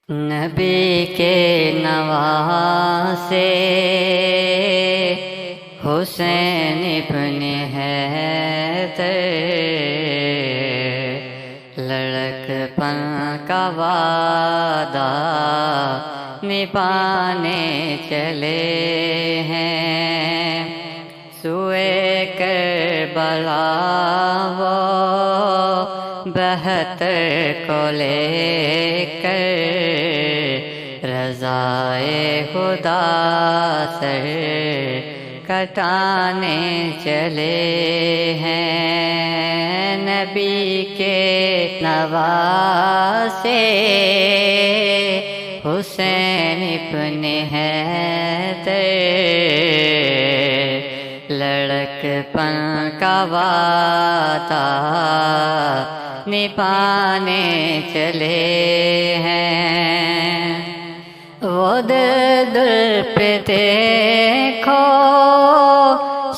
نبی کے نواسے حسین ابن حیدر، لڑکپن کا وعدہ نبھانے چلے ہیں، سوئے کربلا وہ 72 کو لے کر، رضائے خدا سر کٹانے چلے ہیں۔ نبی کے نواسے حسین ابن حیدر، لڑکپن کا وعدہ نبھانے چلے ہیں۔ وہ در پہ دیکھو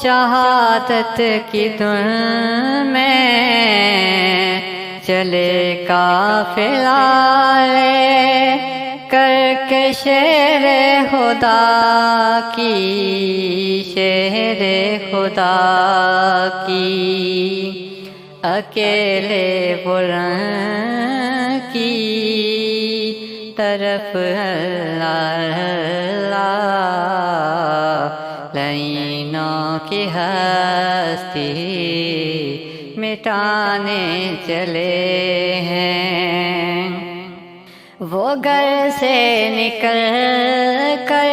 شہادت کی دھن میں، چلے قافلہ لے کر کے شیر خدا کی، شیر خدا کی، اکیلے بلند کی طرف اللہ لعینوں کی ہستی مٹانے چلے ہیں۔ وہ گھر سے نکل کر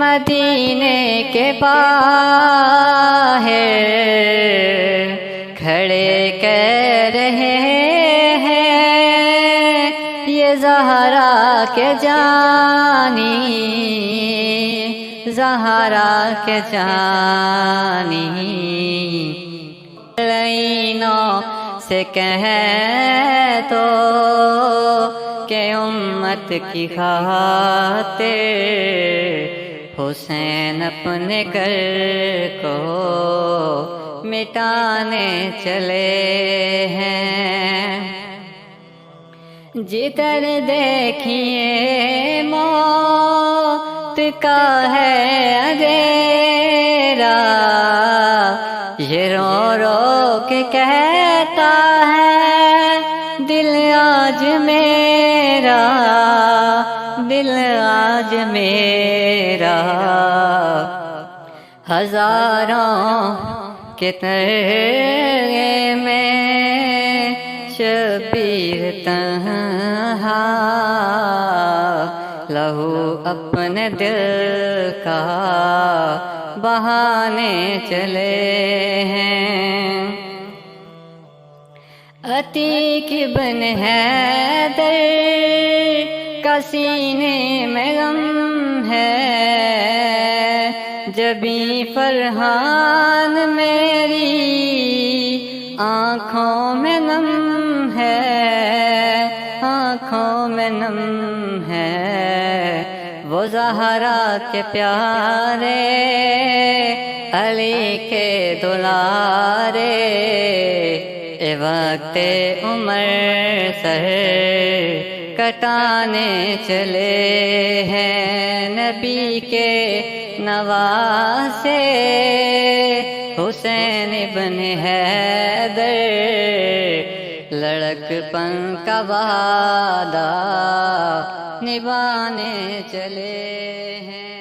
مدینے کے باہر کھڑے کہہ رہے ہیں، یہ زہرا کے جانی، زہرا کے جانی، لعینوں سے کہہ دو کہ امت کی خاطر حسین اپنے گھر کو مٹانے چلے ہیں۔ جدھر دیکھیے موت کا ہے اندھیرا، یہ رو رو کے کہتا ہے دل آج میرا، دل آج میرا، ہزاروں کے ترے میں شبیر تنہا، لہو اپنے دل کا بہانے چلے ہیں۔ عتیق ابن حیدر کا سینے میں غم ہے، جبیں فرحان میری آنکھوں میں نم ہے، آنکھوں میں نم ہے۔ وہ زہرا کے پیارے علی کے دلارے، اے وقت عمر سر کٹانے چلے ہیں۔ نبی کے نواسے حسین ابن حیدر، لڑکپن کا وعدہ نبھانے چلے ہیں۔